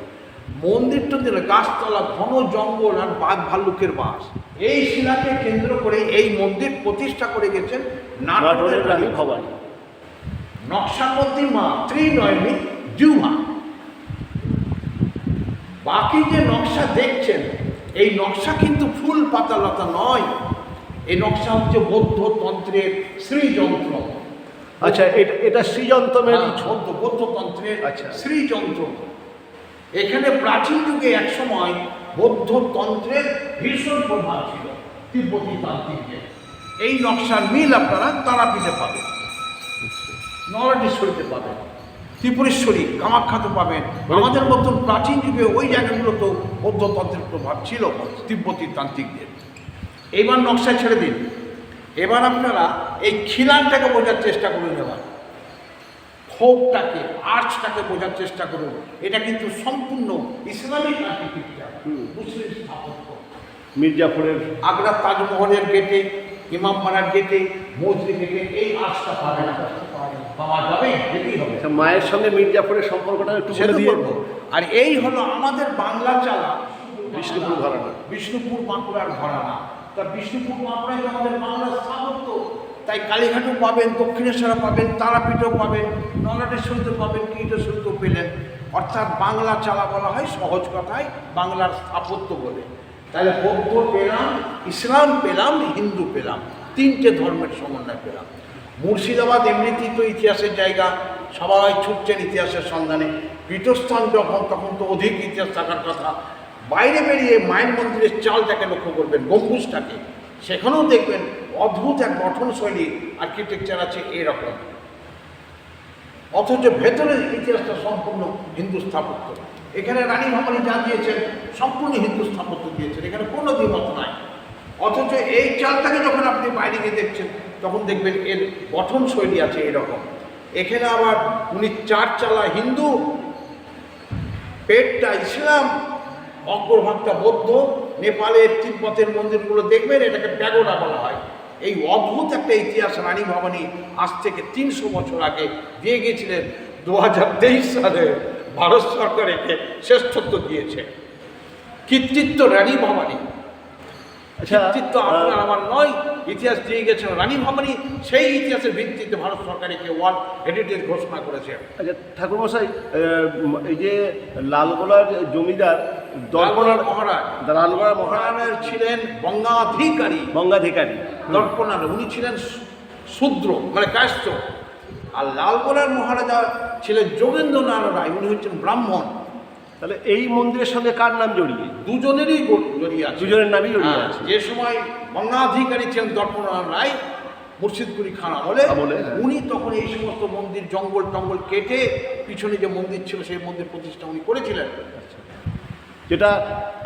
C: মন্দিরটা ছিল গাছতলা, ঘন জঙ্গল আর বাঘ ভাল্লুকের বাস। এই শিলাকে কেন্দ্র করে এই মন্দির প্রতিষ্ঠা করে গেছেন নাটোরের রানী ভবানী। নকশার মধ্যে মা ত্রিনয়নী জিহ্বা। বাকি যে নকশা দেখছেন, এই নকশা কিন্তু ফুল পাতা লতা নয়। এই নকশা হচ্ছে বৌদ্ধ তন্ত্রের শ্রীযন্ত্র।
A: আচ্ছা, এটা শ্রীযন্ত্রের
C: বৌদ্ধ তন্ত্রের
A: আচ্ছা
C: শ্রীযন্ত্র। এখানে প্রাচীন যুগে একসময় বৌদ্ধ তন্ত্রের ভীষণ প্রভাব ছিল তিব্বতী তান্ত্রিকের। এই নকশার মিল আপনারা তারাপীঠে পাবেন, নরডেশ্বরীতে পাবেন, ত্রিপুরেশ্বরী, কামাখ্যাতে পাবেন। আমাদের মতন প্রাচীন যুগে ওই জায়গাগুলোতেও বৌদ্ধতন্ত্রের প্রভাব ছিল তিব্বতী তান্ত্রিকদের। এইবার নকশা ছেড়ে দিন, এবার আপনারা এই খিলানটাকে বোঝার চেষ্টা করুন। এবার খোপটাকে, আর্চটাকে বোঝার চেষ্টা করুন। এটা কিন্তু সম্পূর্ণ ইসলামিক আর্কিটেকচার, মুসলিম স্থাপত্য।
A: মির্জাপুরের
C: আগ্রা তাজমহলের গেটে, ইমামবাড়ার গেটে, মসজিদ গেটে এই আর্চটা পাবে না, পাওয়া যাবে, যেতেই হবে।
A: মায়ের সঙ্গে মির্জাপুরের সম্পর্কটা একটু বলে দিয়ে।
C: আর এই হলো আমাদের বাংলা চালা
A: বিষ্ণুপুর ঘরানা,
C: বিষ্ণুপুর বাঁকুড়ার ঘরানা। তা বিষ্ণুপুর বাঁকুড়ায় আমাদের বাংলার স্থাপত্য, তাই কালীঘাটও পাবেন, দক্ষিণেশ্বরে পাবেন, তারাপীঠও পাবেন, নরডেশ্বরীতে পাবেন, কিরিটেশ্বরীতেও পেলেন। অর্থাৎ বাংলা চালা বলা হয় সহজ কথায় বাংলার স্থাপত্য বলে। তাহলে বৌদ্ধ পেলাম, ইসলাম পেলাম, হিন্দু পেলাম, তিনটে ধর্মের সমন্বয় পেলাম। মুর্শিদাবাদ এমনিতেই তো ইতিহাসের জায়গা, সবাই ছুটছেন ইতিহাসের সন্ধানে। পীঠস্থান যখন, তখন তো অধিক ইতিহাস থাকার কথা। বাইরে বেরিয়ে মায়ের মন্দিরের চালটাকে লক্ষ্য করবেন, গম্বুজটাকে, সেখানেও দেখবেন অদ্ভুত এক গঠনশৈলী আর্কিটেকচার আছে এরকম, অথচ ভেতরের ইতিহাসটা সম্পূর্ণ হিন্দু স্থাপত্য। এখানে রানী ভবানী যা দিয়েছেন সম্পূর্ণ হিন্দু স্থাপত্য দিয়েছেন, এখানে কোনো দ্বিমত নাই। অথচ এই চালটাকে যখন আপনি বাইরে গিয়ে দেখছেন তখন দেখবেন এর গঠনশৈলী আছে এরকম। এখানে আবার উনি 4 চালা হিন্দু, পেটটা ইসলাম, অগ্রভাগটা বৌদ্ধ। নেপালের তিব্বতের মন্দিরগুলো দেখবেন এটাকে প্যাগোডা বলা হয়। এই অদ্ভুত একটা ইতিহাস রানী ভবানী আজ থেকে 300 বছর আগে দিয়ে গিয়েছিলেন। 2023 সালে ভারত সরকার একে শ্রেষ্ঠত্ব দিয়েছে। কৃতিত্ব রানী ভবানী, কৃতিত্ব আপনার আমার নয়, ইতিহাস দিয়ে গেছেন রানী ভবানী। সেই ইতিহাসের ভিত্তিতে ভারত সরকার একে ওয়ার্ল্ড হেরিটেজ ঘোষণা করেছে।
A: আচ্ছা ঠাকুরমশাই, এই যে লালগোলার জমিদার দর্পণার
C: মহারাজ,
A: লালগোলার
C: মহারাজ ছিলেন
A: বঙ্গাধিকারী
C: দর্পণার, উনি ছিলেন শূদ্র মানে কায়স্থ। আর লালগোলার মহারাজা ছিলেন যোগেন্দ্রনাথ রায়, উনি হচ্ছেন ব্রাহ্মণ।
A: তাহলে এই মন্দিরের সঙ্গে কার নাম জড়িয়ে?
C: দুজনেরই জড়িয়ে আছে,
A: দুজনের নামই জড়িয়ে আছে।
C: যে সময় বঙ্গাধিকারী ছিলেন দর্পণাথ রায় মুর্শিদকুলি খান আমলে, উনি তখন এই সমস্ত মন্দির জঙ্গল টঙ্গল কেটে পিছনে যে মন্দির ছিল সেই মন্দির প্রতিষ্ঠা উনি করেছিলেন।
A: যেটা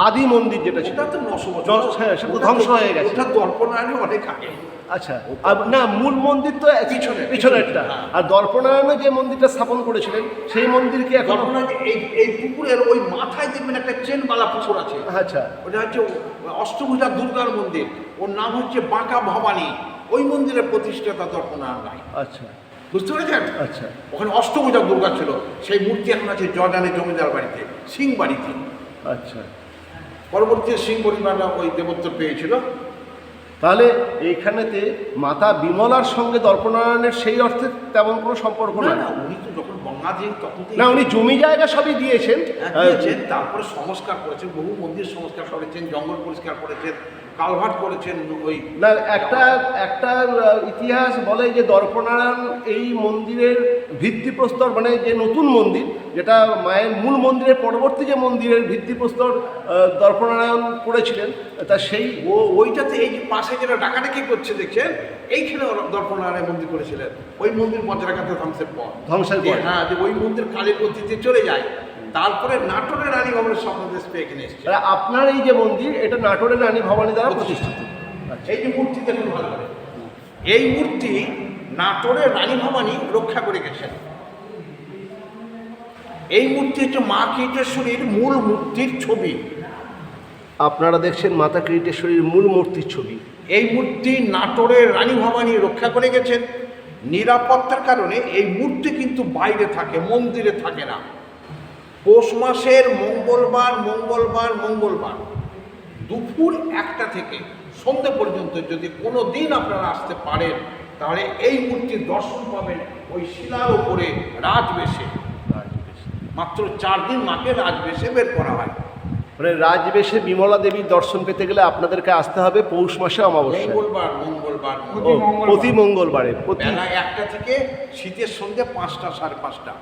A: আদি মন্দির যেটা ছিল,
C: ওটা তো 900 বছর,
A: হ্যাঁ, সেটা ধ্বংস হয়ে গেছে।
C: ওটা দর্পণায়নে অনেক আগে।
A: আচ্ছা, আর না মূল মন্দির তো পিছনেরটা, আর দর্পণায়নে যে মন্দিরটা স্থাপন করেছিলেন সেই মন্দির কি এখন?
C: এই পুকুরের ওই মাথায় দেখবেন একটা চেনবালা পুকুর আছে।
A: আচ্ছা,
C: ওটা হচ্ছে অষ্টভুজা দুর্গার মন্দির, ওর নাম হচ্ছে বাঁকা ভবানী। ওই মন্দিরের প্রতিষ্ঠাতা দর্পণায়ন রায়।
A: আচ্ছা,
C: বুঝতে পেরেছেন?
A: আচ্ছা,
C: ওখানে অষ্টভুজা দুর্গা ছিল, সেই মূর্তি এখন আছে জর্ডানের জমিদার বাড়িতে, সিং বাড়িতে।
A: আচ্ছা,
C: পরবর্তীতে সিং পরিবাররা ওই দেবত্ব পেয়েছিল।
A: তাহলে এইখানেতে মাতা বিমলার সঙ্গে দর্পণায়নের সেই অর্থে তেমন কোনো সম্পর্ক
C: না,
A: না।
C: উনি তো যখন বঙ্গাধীন তখন
A: না, উনি জমি জায়গা সবই দিয়েছেন,
C: দিয়েছেন, তারপরে সংস্কার করেছেন, বহু মন্দির সংস্কার করেছেন, জঙ্গল পরিষ্কার করেছেন, কালভার্ট করেছেন। ওই
A: না, একটা ইতিহাস বলে যে দর্পণায়ন এই মন্দিরের ভিত্তিপ্রস্তর, মানে যে নতুন মন্দির যেটা মায়ের মূল মন্দিরের পরবর্তী যে মন্দিরের ভিত্তিপ্রস্তর দর্পণায়ন করেছিলেন, তা সেই
C: ওইটাতে এই যে পাশে যেটা ডাকাডাকি করছে দেখছেন, এইখানে দর্পণায়নের মন্দির করেছিলেন। ওই মন্দির বজ্রাঘাতে ধ্বংসের পর, হ্যাঁ, যে ওই মন্দির কালীর গতিতে চলে যায়। তারপরে নাটোরের রানী ভবানীর স্বপ্নদেশ পেয়ে এখানে এসেছে।
A: আপনার এই যে মন্দির, এটা নাটোরের রানী ভবানী দ্বারা প্রতিষ্ঠিত।
C: এই যে মূর্তি দেখুন ভালো করে, এই মূর্তি নাটোরের রানী ভবানী রক্ষা করে গেছেন। এই মূর্তি হচ্ছে মা কীটেশ্বরীর মূল মূর্তির ছবি।
A: আপনারা দেখছেন মাতা কীটেশ্বরীর মূল মূর্তির ছবি।
C: এই মূর্তি নাটোরের রানী ভবানী রক্ষা করে গেছেন। নিরাপত্তার কারণে এই মূর্তি কিন্তু বাইরে থাকে, মন্দিরে থাকে না। পৌষ মাসের মঙ্গলবার দুপুর 1টা থেকে সন্ধ্যে পর্যন্ত যদি কোনো দিন আপনারা আসতে পারেন, তাহলে এই মূর্তির দর্শন পাবেন ওই শিলার ওপরে রাজবেশে। মাত্র 4 দিন মাকে রাজবেশে বের করা হয়।
A: মানে রাজবেশে বিমলা দেবীর দর্শন পেতে গেলে আপনাদেরকে আসতে হবে পৌষ মাসে অমাবস্যা, প্রতি মঙ্গলবারে
C: বেলা 1টা থেকে শীতের সন্ধ্যে 5টা 5:30।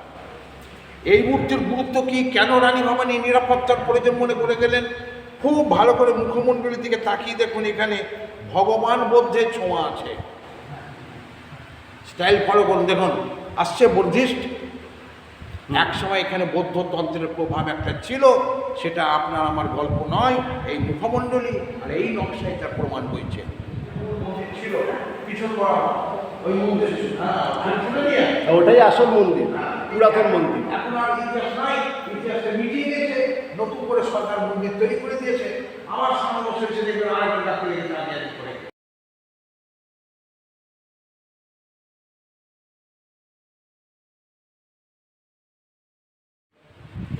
C: এই মূর্তির গুরুত্ব কি, কেন রানী ভবানী নিরাপত্তার প্রয়োজন মনে করে গেলেন? খুব ভালো করে মুখমণ্ডলের দিকে তাকিয়ে দেখুন, এখানে ভগবান বুদ্ধের ছোঁয়া আছে। স্টাইল ফলো করুন, দেখুন আসছে বুদ্ধিস্ট। এক সময় এখানে বৌদ্ধ তন্ত্রের প্রভাব একটা ছিল, সেটা আপনার আমার গল্প নয়। এই মুখমণ্ডলী আর এই নকশায় তার প্রমাণ হয়েছে। ছিল পিছন ওই মন্দির,
A: ওটাই আসল মন্দির, পুরাতন মন্দির।
C: এখন আর ইতিহাস নাই, ইতিহাসটা মিটিয়ে গেছে। নতুন করে সরকার মন্দির তৈরি করে দিয়েছে। আবার সামনে বছর এসে দেখবেন আরেকটা ডাক্তার করে।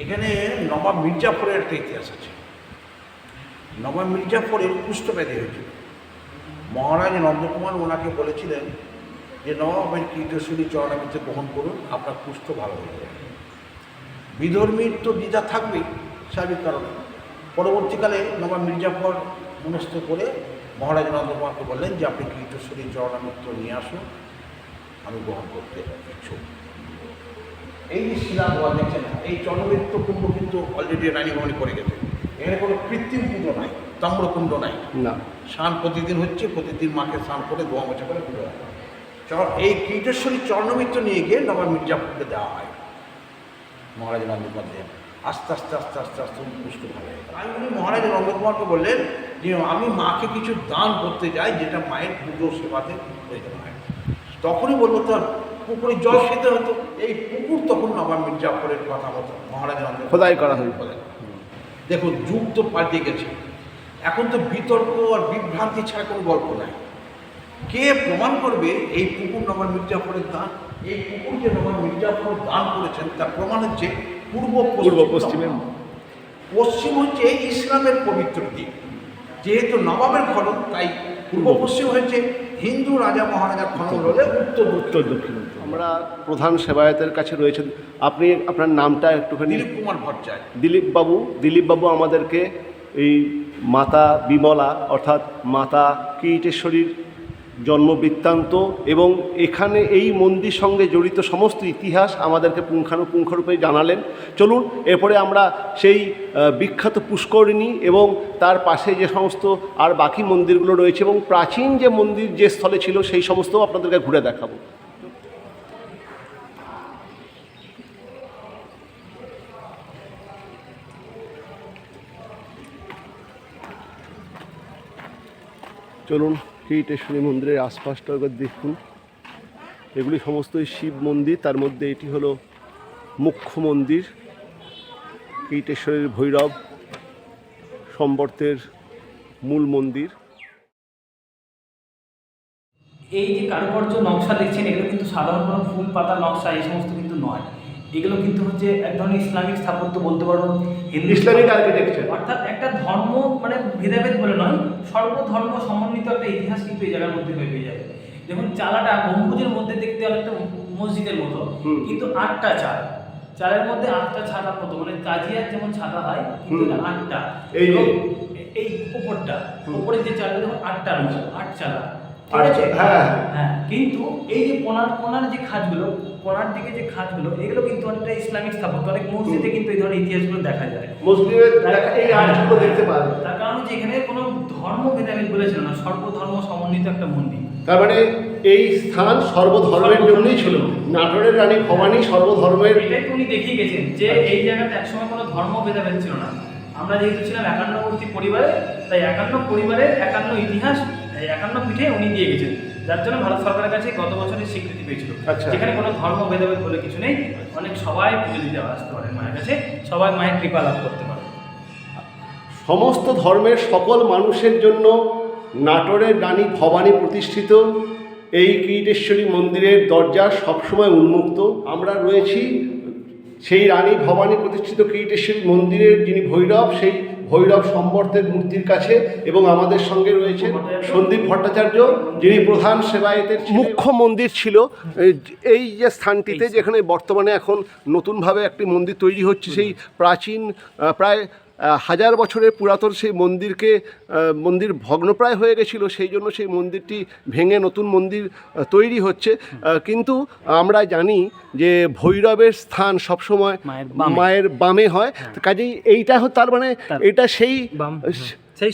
C: এখানে নবাব মির্জাফরের একটা ইতিহাস আছে। নবাব মির্জাফরের কুষ্ঠব্যাধি হয়েছিল। মহারাজ নন্দকুমার ওনাকে বলেছিলেন যে নবাবের কীটেশ্বরী চরণামৃত গ্রহণ করুন, আপনার কুষ্ঠ ভালো হয়ে যাবে। বিধর্মীর তো দ্বিধা থাকবেই, স্বাভাবিক কারণে। পরবর্তীকালে নবাব মির্জাফর মনস্থ করে মহারাজ নন্দকুমারকে বললেন যে আপনি কীটেশ্বরী চরণামৃত নিয়ে আসুন, আমি গ্রহণ করতে ইচ্ছুক। এই যে শিলা দেওয়া দেখছেন, এই চরণামৃত কুম্ভ কিন্তু অলরেডি রানী ভবানী করে গেছে। এখানে কোনো কৃত্রিম পুজো নাই, তাম্রকুণ্ড নাই,
A: না।
C: স্নান প্রতিদিন হচ্ছে, প্রতিদিন মাকে স্নান করে দোয়া মোছা করে পুজো হয়। এই কীটেশ্বরী চরণমিত্র নিয়ে গিয়ে নবাব মির্জাপুরকে দেওয়া হয় মহারাজ নন্দকুমারকে। আস্তে আস্তে আস্তে আস্তে আস্তে পুষ্ট হবে। আমি উনি মহারাজ নন্দকুমারকে বললেন যে আমি মাকে কিছু দান করতে যাই যেটা মায়ের পুজো সেবাতে প্রয়োজন হয়। তখনই বললো তার পুকুরে জল খেতে হতো। এই পুকুর তখন নবাব মির্জাপুরের কথা মতো মহারাজ নন্দকুমার
A: খোদাই করা হয়।
C: দেখুন যুগ তো পাল্টে গেছে, এখন তো বিতর্ক আর বিভ্রান্তি ছাড়া কোনো গল্প নাই। কে প্রমাণ করবে এই পুকুর নবাব মির্জাফরের দান? এই পুকুর যে নবাব মির্জাফর দান করেছেন তার প্রমাণ হচ্ছে পূর্ব পশ্চিমে। পশ্চিম হচ্ছে ইসলামের পবিত্র দিক, যেহেতু নবাবের খনন তাই পূর্ব পশ্চিম হয়েছে, হিন্দু রাজা মহারাজা খনন হলে উত্তর দক্ষিণ।
A: আমরা প্রধান সেবায়তের কাছে রয়েছেন, আপনি আপনার নামটা একটুখানি।
C: দিলীপ কুমার ভট্টাচার্য।
A: দিলীপবাবু আমাদেরকে এই মাতা বিমলা অর্থাৎ মাতা কিরিটেশ্বরীর জন্ম বৃত্তান্ত এবং এখানে এই মন্দির সঙ্গে জড়িত সমস্ত ইতিহাস আমাদেরকে পুঙ্খানুপুঙ্খরূপে জানালেন। চলুন এরপরে আমরা সেই বিখ্যাত পুষ্করিণী এবং তার পাশে যে সমস্ত আর বাকি মন্দিরগুলো রয়েছে এবং প্রাচীন যে মন্দির যে স্থলে ছিল সেই সমস্তও আপনাদেরকে ঘুরে দেখাবো। চলুন কিরিটেশ্বরী মন্দিরের আশপাশটা একবার দেখুন। এগুলি সমস্তই শিব মন্দির, তার মধ্যে এটি হলো মুখ্য মন্দির কিরিটেশ্বরীর ভৈরব সম্বর্তের মূল মন্দির।
D: এই যে কারুকার্য নকশা দেখছেন এগুলো কিন্তু সাধারণ কোনো ফুল পাতা নকশা এই সমস্ত কিন্তু নয়, এগুলো কিন্তু হচ্ছে এক ধরনের ইসলামিক স্থাপত্য বলতে পারবো,
A: ইসলামিক আর্কিটেকচার,
D: অর্থাৎ একটা ধর্ম মানে ভেদাভেদ বলে নয়, সর্বধর্ম সমন্বিত একটা ইতিহাস কিন্তু এই জায়গার মধ্যে পেয়ে যাবে। যেমন চালাটা গম্বুজের মধ্যে দেখতে অনেকটা মসজিদের মতো, কিন্তু 8টা চালের মধ্যে 8টা ছাদার মতো, মানে তাজিয়ার যেমন ছাদা হয় কিন্তু 8টা, এই উপরটা উপরে যে চালটা দেখুন 8টা রয়েছে, 8 চালা, ঠিক আছে? হ্যাঁ, কিন্তু এই যে কোনার যে খাঁজগুলো, কোনার দিকে যে খাঁজগুলো, এগুলো কিন্তু অনেকটা ইসলামিক স্থাপত্য। অনেক মসজিদে কিন্তু এই ধরনের ইতিহাসগুলো দেখা যায়,
A: এই আর্টগুলো দেখতে পাওয়া যায়।
D: তার কারণ হচ্ছে এখানে কোনো ধর্ম ভেদাভেদ বলেছিল না, সর্বধর্ম সমন্বিত একটা মন্দির।
A: তার মানে এই স্থান সর্বধর্মের জন্যই ছিল। নাটোরের রানী ভবানী সর্বধর্মের,
D: এটাই তো উনি দেখিয়ে গেছেন যে এই জায়গাতে একসময় কোনো ধর্ম ভেদাভেদ ছিল না। আমরা যেহেতু ছিলাম 51বর্তী পরিবারে, তাই 51 পরিবারের 51 ইতিহাস 51 পিঠে উনি দিয়ে গেছেন, যার জন্য ভারত সরকারের কাছে গত বছরের স্বীকৃতি পেয়েছিল। যেখানে কোনো ধর্ম ভেদাভেদ বলে কিছু নেই, অনেক সবাই পুজো দিতে আসতে পারে মায়ের কাছে, সবাই মায়ের কৃপা লাভ করতে পারে।
A: সমস্ত ধর্মের সকল মানুষের জন্য নাটোরের রানী ভবানী প্রতিষ্ঠিত এই কিরিটেশ্বরী মন্দিরের দরজা সবসময় উন্মুক্ত। আমরা রয়েছি সেই রানী ভবানী প্রতিষ্ঠিত কিরিটেশ্বরী মন্দিরের যিনি ভৈরব, সেই ভৈরব সম্বর্তের মূর্তির কাছে, এবং আমাদের সঙ্গে রয়েছে সন্দীপ ভট্টাচার্য, যিনি প্রধান সেবায়েতের মুখ্য মন্দির ছিল এই যে স্থানটিতে, যেখানে বর্তমানে এখন নতুনভাবে একটি মন্দির তৈরি হচ্ছে। সেই প্রাচীন প্রায় 1000 বছরের পুরাতন সেই মন্দির ভগ্নপ্রায় হয়ে গেছিলো, সেই জন্য সেই মন্দিরটি ভেঙে নতুন মন্দির তৈরি হচ্ছে। কিন্তু আমরা জানি যে ভৈরবের স্থান সবসময় মায়ের বামে হয়, কাজেই এইটা তার মানে এটা সেই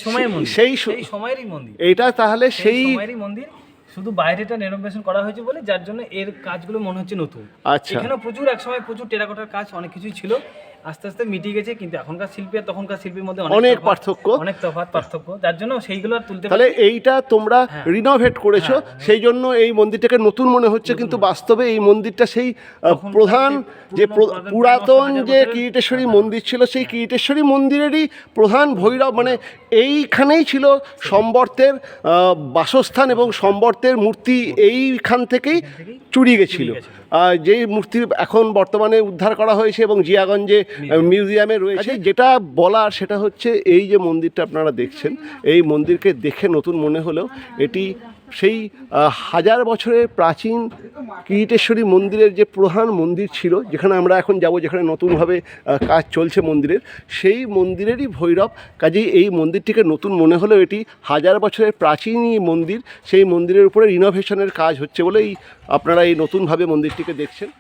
D: সময়েরই মন্দির,
A: এইটা তাহলে সেই
D: মন্দির, শুধু বাইরেটা রেনোভেশন করা হয়েছে বলে যার জন্য এর কাজগুলো মনে হচ্ছে নতুন।
A: আচ্ছা,
D: এখানেও একসময় প্রচুর টেরাকোটার কাজ অনেক কিছুই ছিল, আস্তে আস্তে মিটিয়ে গেছে, কিন্তু এখনকার শিল্পী আর তখনকার শিল্পীর মধ্যে অনেক পার্থক্য, যার জন্য সেইগুলো আর তুলতে।
A: তাহলে এইটা তোমরা রিনোভেট করেছো, সেই জন্য এই মন্দিরটাকে নতুন মনে হচ্ছে, কিন্তু বাস্তবে এই মন্দিরটা সেই প্রধান যে পুরাতন যে কিরিটেশ্বরী মন্দির ছিল, সেই কিরিটেশ্বরী মন্দিরেরই প্রধান ভৈরব, মানে এইখানেই ছিল সম্বর্তের বাসস্থান, এবং সম্বর্তের মূর্তি এইখান থেকেই চুরি গেছিল। যেই মূর্তি এখন বর্তমানে উদ্ধার করা হয়েছে এবং জিয়াগঞ্জে মিউজিয়ামে রয়েছে। যেটা বলার সেটা হচ্ছে এই যে মন্দিরটা আপনারা দেখছেন, এই মন্দিরকে দেখে নতুন মনে হলেও এটি সেই 1000 বছরের প্রাচীন কিরিটেশ্বরী মন্দিরের যে প্রধান মন্দির ছিল, যেখানে আমরা এখন যাব, যেখানে নতুনভাবে কাজ চলছে মন্দিরের, সেই মন্দিরেরই ভৈরব। কাজেই এই মন্দিরটিকে নতুন মনে হলেও এটি 1000 বছরের প্রাচীনই মন্দির, সেই মন্দিরের উপরে রিনোভেশনের কাজ হচ্ছে বলেই আপনারা এই নতুনভাবে মন্দিরটিকে দেখছেন।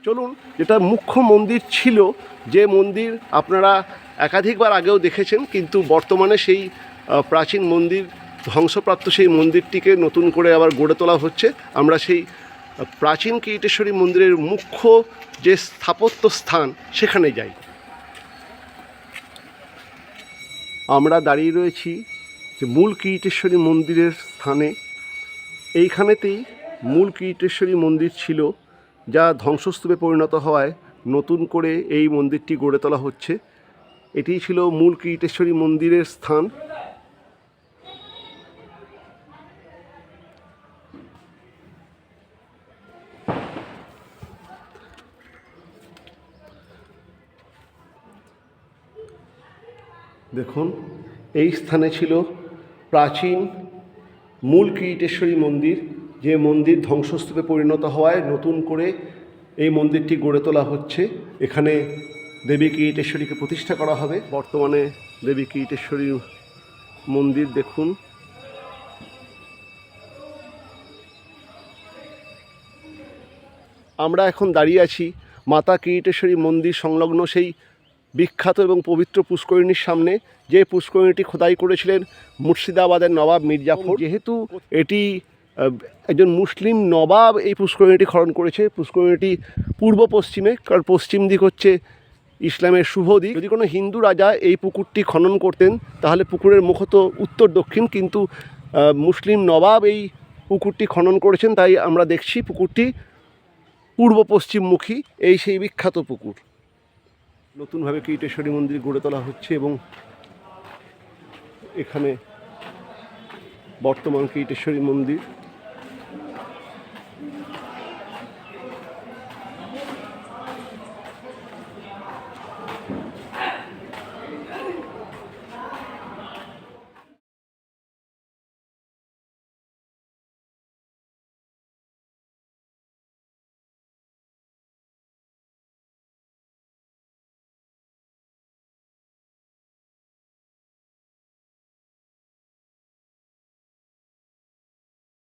A: চলুন, যেটা মুখ্য মন্দির ছিল, যে মন্দির আপনারা একাধিকবার আগেও দেখেছেন, কিন্তু বর্তমানে সেই প্রাচীন মন্দির ধ্বংসপ্রাপ্ত সেই মন্দিরটিকে নতুন করে আবার গড়ে তোলা হচ্ছে। আমরা সেই প্রাচীন কিরিটেশ্বরী মন্দিরের মুখ্য যে স্থাপত্য স্থান সেখানে যাই। আমরা দাঁড়িয়ে রয়েছি যে মূল কিরিটেশ্বরী মন্দিরের স্থানে। এইখানেতেই মূল কিরিটেশ্বরী মন্দির ছিল, যা ধ্বংসস্তূপে পরিণত হওয়ায় নতুন করে এই মন্দিরটি গড়ে তোলা হচ্ছে। এটিই ছিল মূল কিরিটেশ্বরী মন্দিরের স্থান। দেখুন, এই স্থানে ছিল প্রাচীন মূল কিরিটেশ্বরী মন্দির, যে মন্দির ধ্বংসস্তূপে পরিণত হওয়ায় নতুন করে এই মন্দিরটি গড়ে তোলা হচ্ছে। এখানে দেবী কিরিটেশ্বরীকে প্রতিষ্ঠা করা হবে। বর্তমানে দেবী কিরিটেশ্বরী মন্দির দেখুন। আমরা এখন দাঁড়িয়ে আছি মাতা কিরিটেশ্বরী মন্দির সংলগ্ন সেই বিখ্যাত এবং পবিত্র পুষ্করিণীর সামনে, যে পুষ্করিণীটি খোদাই করেছিলেন মুর্শিদাবাদের নবাব মির্জাফর। যেহেতু এটি একজন মুসলিম নবাব এই পুষ্করিণীটি খনন করেছে, পুষ্করিণীটি পূর্ব পশ্চিমে, কারণ পশ্চিম দিক হচ্ছে ইসলামের শুভ দিক। যদি কোনো হিন্দু রাজা এই পুকুরটি খনন করতেন তাহলে পুকুরের মুখ হতো উত্তর দক্ষিণ, কিন্তু মুসলিম নবাব এই পুকুরটি খনন করেছেন, তাই আমরা দেখছি পুকুরটি পূর্ব পশ্চিমমুখী। এই সেই বিখ্যাত পুকুর। নতুনভাবে কিরিটেশ্বরী মন্দির গড়ে তোলা হচ্ছে এবং এখানে বর্তমান কিরিটেশ্বরী মন্দির